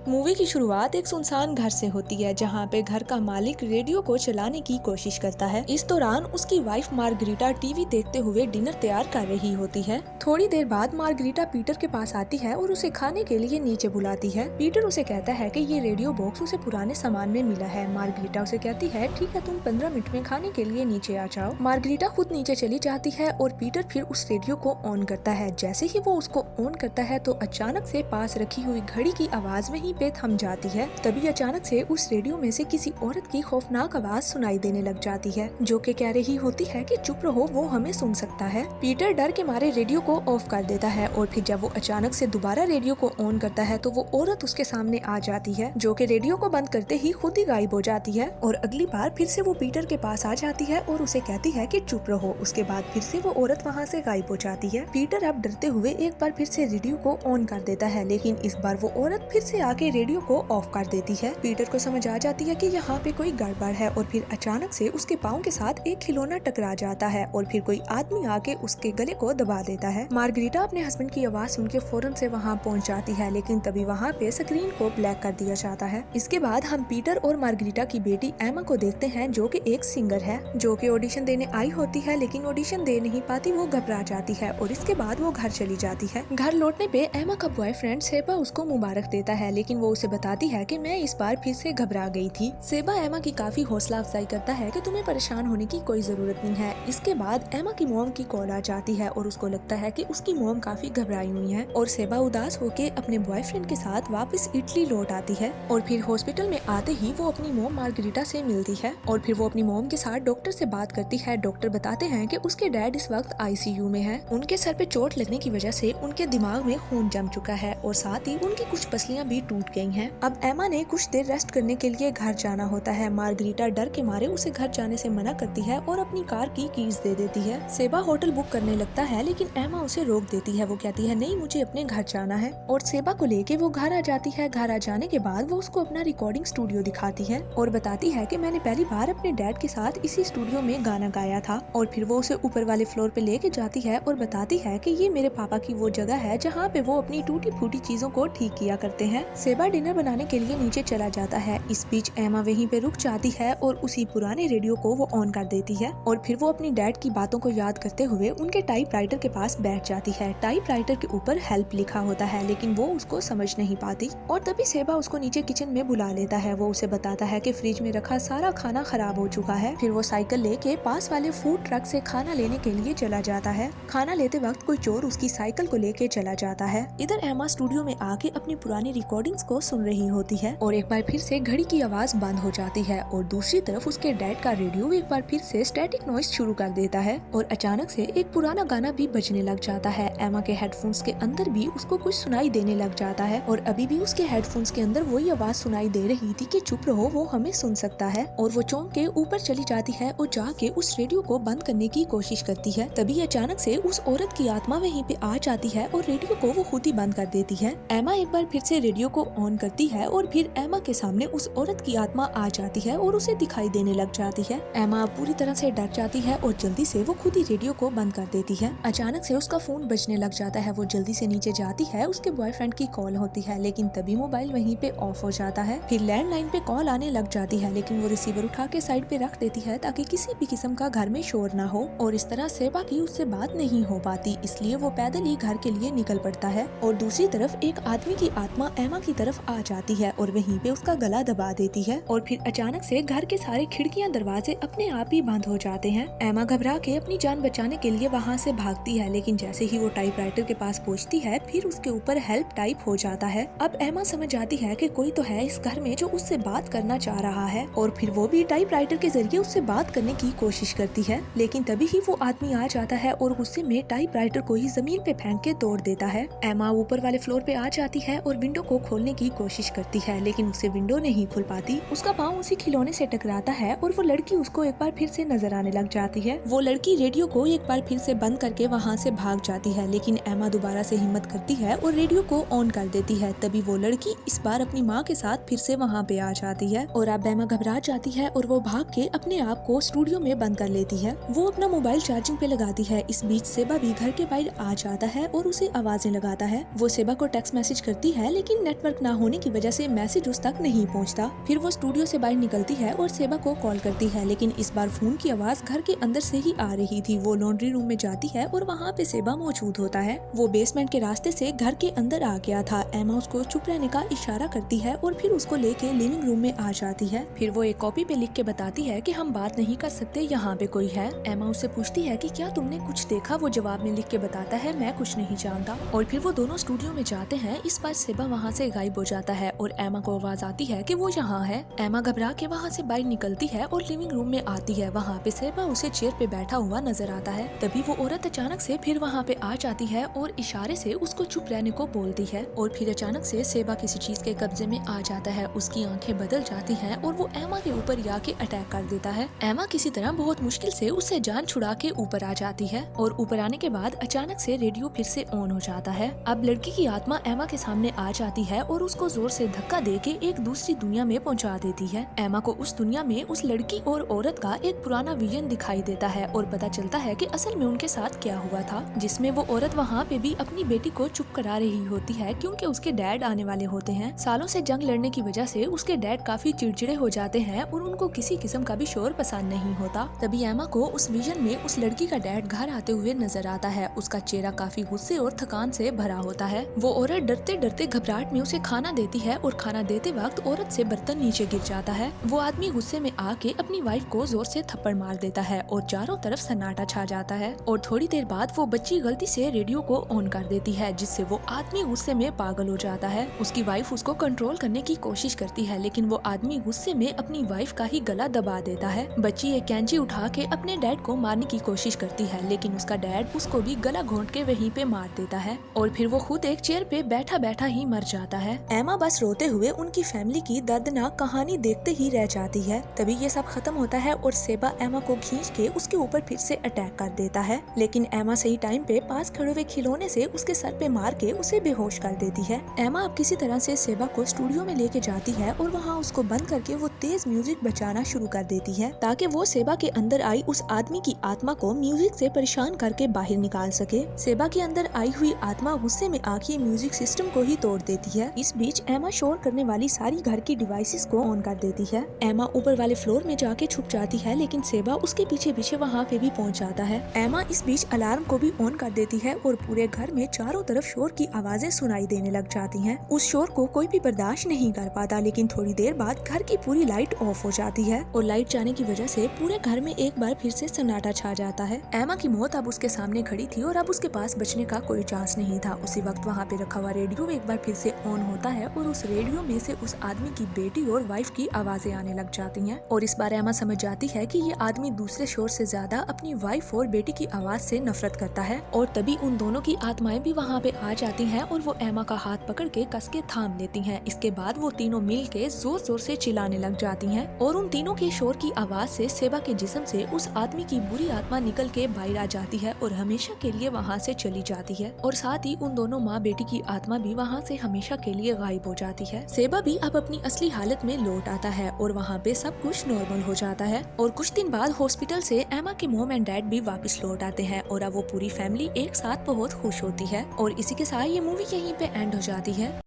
Movie की शुरुआत एक सुनसान घर से होती है जहाँ पे घर का मालिक रेडियो को चलाने की कोशिश करता है। इस दौरान उसकी वाइफ मार्गरीटा टीवी देखते हुए डिनर तैयार कर रही होती है। थोड़ी देर बाद मार्गरीटा पीटर के पास आती है और उसे खाने के लिए नीचे बुलाती है। पीटर उसे कहता है कि ये रेडियो बॉक्स उसे पुराने सामान में मिला है। मार्गरीटा उसे कहती है ठीक है, तुम 15 मिनट में खाने के लिए नीचे आ जाओ। मार्गरीटा खुद नीचे चली जाती है और पीटर फिर उस रेडियो को ऑन करता है। जैसे ही वो उसको ऑन करता है तो अचानक से पास रखी हुई घड़ी की आवाज वहीं पे थम जाती है। तभी अचानक से उस रेडियो में से किसी औरत की खौफनाक आवाज सुनाई देने लग जाती है, जो कि कह रही होती है कि चुप रहो, वो हमें सुन सकता है। पीटर डर के मारे रेडियो को ऑफ कर देता है और फिर जब वो अचानक से दोबारा रेडियो को ऑन करता है तो वो औरत उसके सामने आ जाती है, जो कि रेडियो को बंद करते ही खुद ही गायब हो जाती है। और अगली बार फिर से वो पीटर के पास आ जाती है और उसे कहती है कि चुप रहो। उसके बाद फिर से वो औरत वहाँ से गायब हो जाती है। पीटर अब डरते हुए एक बार फिर से रेडियो को ऑन कर देता है, लेकिन इस बार वो औरत फिर से आके रेडियो को ऑफ कर देती है। पीटर को समझ आ जाती है कि यहाँ पे कोई गड़बड़ है और फिर अचानक से उसके पाँव के साथ एक खिलौना टकरा जाता है और फिर कोई आदमी आके उसके गले को दबा देता है। मार्गरीटा अपने हस्बैंड की आवाज सुन के फौरन से वहाँ पहुँच जाती है, लेकिन तभी वहाँ पे स्क्रीन को ब्लैक कर दिया जाता है। इसके बाद हम पीटर और मार्गरीटा की बेटी एमा को देखते हैं, जो कि एक सिंगर है, जो कि ऑडिशन देने आई होती है, लेकिन ऑडिशन दे नहीं पाती, वो घबरा जाती है और इसके बाद वो घर चली जाती है। घर लौटने पे एमा का बॉयफ्रेंड सेबा उसको मुबारक देता है, लेकिन वो उसे बताती है कि मैं इस बार फिर से घबरा गई थी। सेबा एमा की काफी हौसला अफजाई करता है कि तुम्हें परेशान होने की कोई जरूरत नहीं है। इसके बाद एमा की मॉम की कॉल आ जाती है और उसको लगता है कि उसकी मॉम काफी घबराई हुई है और सेबा उदास होके अपने बॉयफ्रेंड के साथ वापस इटली लौट आती है। और फिर हॉस्पिटल में आते ही वो अपनी मॉम मार्गरीटा से मिलती है और फिर वो अपनी मॉम के साथ डॉक्टर से बात करती है। डॉक्टर बताते हैं कि उसके डैड इस वक्त आईसीयू में है। उनके सर पे चोट लगने की वजह से उनके दिमाग में खून जम चुका है और साथ ही उनकी कुछ पसलियां भी टूट गई हैं। अब एमा ने कुछ देर रेस्ट करने के लिए घर जाना होता है। मार्गरीटा डर के मारे उसे घर जाने से मना करती है और अपनी कार की कीज दे देती है। सेबा होटल बुक करने लगता है, लेकिन एमा उसे रोक देती है। वो कहती है नहीं, मुझे अपने घर जाना है और सेबा को लेके वो घर आ जाती है। घर आ जाने के बाद वो उसको अपना रिकॉर्डिंग स्टूडियो दिखाती है और बताती है कि मैंने पहली बार अपने डैड के साथ इसी स्टूडियो में गाना गाया था। और फिर वो उसे ऊपर वाले फ्लोर पे लेके जाती है और बताती है कि ये मेरे पापा की वो जगह है जहाँ पे वो अपनी टूटी फूटी चीजों को ठीक किया करते हैं। सेबा डिनर बनाने के लिए नीचे चला जाता है। इस बीच एमा वहीं पे रुक जाती है और उसी पुराने रेडियो को वो ऑन कर देती है और फिर वो अपनी डैड की बातों को याद करते हुए उनके टाइपराइटर के पास बैठ जाती है। टाइपराइटर के ऊपर हेल्प लिखा होता है, लेकिन वो उसको समझ नहीं पाती और तभी सेबा उसको नीचे किचन में बुला लेता है। वो उसे बताता है कि फ्रिज में रखा सारा खाना खराब हो चुका है। फिर वो साइकिल लेके पास वाले फूड ट्रक से खाना लेने के लिए चला जाता है। खाना लेते वक्त कोई चोर उसकी साइकिल को लेके चला जाता है। इधर एमा स्टूडियो में आके अपनी पुरानी रिकॉर्डिंग्स को सुन रही होती है और एक बार फिर से घड़ी की आवाज बंद हो जाती है और दूसरी तरफ उसके डैड का रेडियो एक बार फिर से स्टैटिक नॉइज शुरू कर देता है और अचानक से एक पुराना गाना भी बजने लग जाता है। एमा के हेडफोन्स के अंदर भी उसको कुछ सुनाई देने लग जाता है और अभी भी उसके हेडफोन्स के अंदर वही आवाज सुनाई दे रही थी कि चुप रहो, वो हमें सुन सकता है। और वो चौंक के ऊपर चली जाती है और जाके उस रेडियो को बंद करने की कोशिश करती है। तभी अचानक से उस औरत की आत्मा वहीं पे आ जाती है और रेडियो को वो खुद ही बंद कर देती है। एमा एक बार फिर से रेडियो को ऑन करती है और फिर एमा के सामने उस औरत की आत्मा आ जाती है और उसे दिखाई देने लग जाती है। एमा पूरी तरह से डर जाती है और जल्दी से वो खुद ही रेडियो को बंद कर देती है। अचानक से उसका फोन बजने लग जाता है। वो जल्दी से नीचे जाती है, उसके बॉयफ्रेंड की कॉल होती है, लेकिन तभी मोबाइल वहीं पे ऑफ हो जाता है। फिर लैंडलाइन पे कॉल आने लग जाती है, लेकिन वो रिसीवर उठा के साइड पे रख देती है ताकि किसी भी किस्म का घर में शोर ना हो और इस तरह सेबा की उससे बात नहीं हो पाती, इसलिए वो पैदल ही घर के लिए निकल पड़ता है। और दूसरी तरफ एक आदमी की आत्मा एमा की तरफ आ जाती है और वहीं पे उसका गला दबा देती है और फिर अचानक से घर के सारे खिड़कियां दरवाजे अपने आप ही बंद हो जाते हैं। एमा घबरा के अपनी जान बचाने के लिए वहाँ से भागती है, लेकिन जैसे ही वो टाइपराइटर के पास पहुँचती है फिर उसके ऊपर हेल्प टाइप हो जाता है। अब एमा समझ जाती है कि कोई तो है इस घर में जो उससे बात करना चाह रहा है और फिर वो भी टाइपराइटर के जरिए उससे बात करने की कोशिश करती है, लेकिन तभी ही वो आदमी आ जाता है और गुस्से में टाइपराइटर को ही जमीन पे फेंक के तोड़ देता है। एमा ऊपर वाले फ्लोर पे आ जाती है और विंडो को खोलने की कोशिश करती है, लेकिन उससे विंडो नहीं खुल पाती। उसका पाँव उसी खिलौने से टकराता है और वो लड़की उसको एक बार फिर से नजर आने लग जाती है। वो लड़की रेडियो को एक बार फिर से बंद करके वहाँ से भाग जाती है, लेकिन एमा दोबारा से हिम्मत करती है और रेडियो को ऑन कर देती है। तभी वो लड़की इस बार अपनी माँ के साथ फिर से वहाँ पे आ जाती है और अब एमा घबरा जाती है और वो भाग के अपने आप को स्टूडियो में बंद कर लेती है। वो अपना मोबाइल चार्जिंग पे लगाती है। इस बीच सेबा भी घर के बाहर आ जाता है और उसे आवाजें लगाता है। वो सेबा को टेक्स्ट मैसेज करती है, लेकिन नेटवर्क नेटवर्क ना होने की वजह से मैसेज उस तक नहीं पहुंचता। फिर वो स्टूडियो से बाहर निकलती है और सेबा को कॉल करती है, लेकिन इस बार फोन की आवाज घर के अंदर से ही आ रही थी। वो लॉन्ड्री रूम में जाती है और वहाँ पे सेबा मौजूद होता है। वो बेसमेंट के रास्ते से घर के अंदर आ गया था। एमा उसको चुप रहने का इशारा करती है और फिर उसको लेके लिविंग रूम में आ जाती है। फिर वो एक कॉपी पे लिख के बताती है कि हम बात नहीं कर सकते, यहाँ पे कोई है। एमा उससे पूछती है कि क्या तुमने कुछ देखा? वो जवाब में लिख के बताता है मैं कुछ नहीं जानता। और फिर वो दोनों स्टूडियो में जाते हैं। इस बार सेबा वहाँ से गायब हो जाता है और एमा को आवाज आती है कि वो यहाँ है। एमा घबरा के वहाँ से बाहर निकलती है और लिविंग रूम में आती है। वहाँ पे सेबा उसे चेयर पे बैठा हुआ नजर आता है। तभी वो औरत अचानक से फिर वहाँ पे आ जाती है और इशारे से उसको चुप रहने को बोलती है। और फिर अचानक से सेबा किसी चीज के कब्जे में आ जाता है। उसकी आंखें बदल जाती हैं और वो एमा के ऊपर आके अटैक कर देता है। एमा किसी तरह बहुत मुश्किल से उससे जान छुड़ा के ऊपर आ जाती है और ऊपर आने के बाद अचानक से रेडियो फिर से ऑन हो जाता है। अब लड़की की आत्मा एमा के सामने आ जाती है और उसको जोर से धक्का देके एक दूसरी दुनिया में पहुंचा देती है। एमा को उस दुनिया में उस लड़की और औरत का एक पुराना विजन दिखाई देता है और पता चलता है कि असल में उनके साथ क्या हुआ था, जिसमें वो औरत वहाँ पे भी अपनी बेटी को चुप करा रही होती है क्योंकि उसके डैड आने वाले होते हैं। सालों से जंग लड़ने की वजह से उसके डैड काफी चिड़चिड़े हो जाते हैं और उनको किसी किस्म का भी शोर पसंद नहीं होता। तभी एमा को उस विजन में उस लड़की का डैड घर आते हुए नजर आता है। उसका चेहरा काफी गुस्से और थकान से भरा होता है। वो औरत डरते डरते घबराहट में उसे खाना देती है और खाना देते वक्त औरत से बर्तन नीचे गिर जाता है। वो आदमी गुस्से में आके अपनी वाइफ को जोर से थप्पड़ मार देता है और चारों तरफ सन्नाटा छा जाता है। और थोड़ी देर बाद वो बच्ची गलती से रेडियो को ऑन कर देती है, जिससे वो आदमी गुस्से में पागल हो जाता है। उसकी वाइफ उसको कंट्रोल करने की कोशिश करती है, लेकिन वो आदमी गुस्से में अपनी वाइफ का ही गला दबा देता है। बच्ची एक कैंची उठा के अपने डैड को मारने की कोशिश करती है, लेकिन उसका डैड उसको भी गला घोंट के वहीं पे मार देता है और फिर वो खुद एक चेयर पे बैठा बैठा ही मर जाता है। एमा बस रोते हुए उनकी फैमिली की दर्दनाक कहानी देखते ही रह जाती है। तभी ये सब खत्म होता है और सेबा एमा को खींच के उसके ऊपर फिर से अटैक कर देता है, लेकिन एमा सही टाइम पे पास खड़े हुए खिलौने से उसके सर पे मार के उसे बेहोश कर देती है। एमा अब किसी तरह से सेबा को स्टूडियो में लेके जाती है और वहाँ उसको बंद करके वो तेज म्यूजिक बजाना शुरू कर देती है ताकि वो सेबा के अंदर आई उस आदमी की आत्मा को म्यूजिक से परेशान करके बाहर निकाल सके। सेबा के अंदर आई हुई आत्मा गुस्से में आके म्यूजिक सिस्टम को ही तोड़ देती है। इस बीच एमा शोर करने वाली सारी घर की डिवाइसेस को ऑन कर देती है। एमा ऊपर वाले फ्लोर में जाके छुप जाती है, लेकिन सेबा उसके पीछे पीछे वहाँ पे भी पहुँच जाता है। एमा इस बीच अलार्म को भी ऑन कर देती है और पूरे घर में चारों तरफ शोर की आवाजें सुनाई देने लग जाती हैं। उस शोर को कोई भी बर्दाश्त नहीं कर पाता, लेकिन थोड़ी देर बाद घर की पूरी लाइट ऑफ हो जाती है और लाइट जाने की वजह से पूरे घर में एक बार फिर से सन्नाटा छा जाता है। एमा की मौत अब उसके सामने खड़ी थी और अब उसके पास बचने का कोई चांस नहीं था। उसी वक्त वहाँ पे रखा हुआ रेडियो एक बार फिर से ऑन होता है और उस रेडियो में से उस आदमी की बेटी और वाइफ की आवाजें आने लग जाती हैं और इस बार एमा समझ जाती है कि ये आदमी दूसरे शोर से ज्यादा अपनी वाइफ और बेटी की आवाज से नफरत करता है। और तभी उन दोनों की आत्माएं भी वहाँ पे आ जाती हैं और वो एमा का हाथ पकड़ के कस के थाम लेती हैं। इसके बाद वो तीनों मिल के जोर जोर से चिल्लाने लग जाती हैं और उन तीनों के शोर की आवाज से सेबा के जिस्म से उस आदमी की बुरी आत्मा निकल के बाहर आ जाती है और हमेशा के लिए वहाँ से चली जाती है और साथ ही उन दोनों माँ बेटी की आत्मा भी वहाँ से हमेशा के लिए गायब हो जाती है। सेबा भी अब अपनी असली हालत में लौट आता है और वहाँ पे सब कुछ नॉर्मल हो जाता है और कुछ दिन बाद हॉस्पिटल से एमा के मॉम एंड डैड भी वापस लौट आते हैं और अब वो पूरी फैमिली एक साथ बहुत खुश होती है। और इसी के साथ ये मूवी यहीं पे एंड हो जाती है।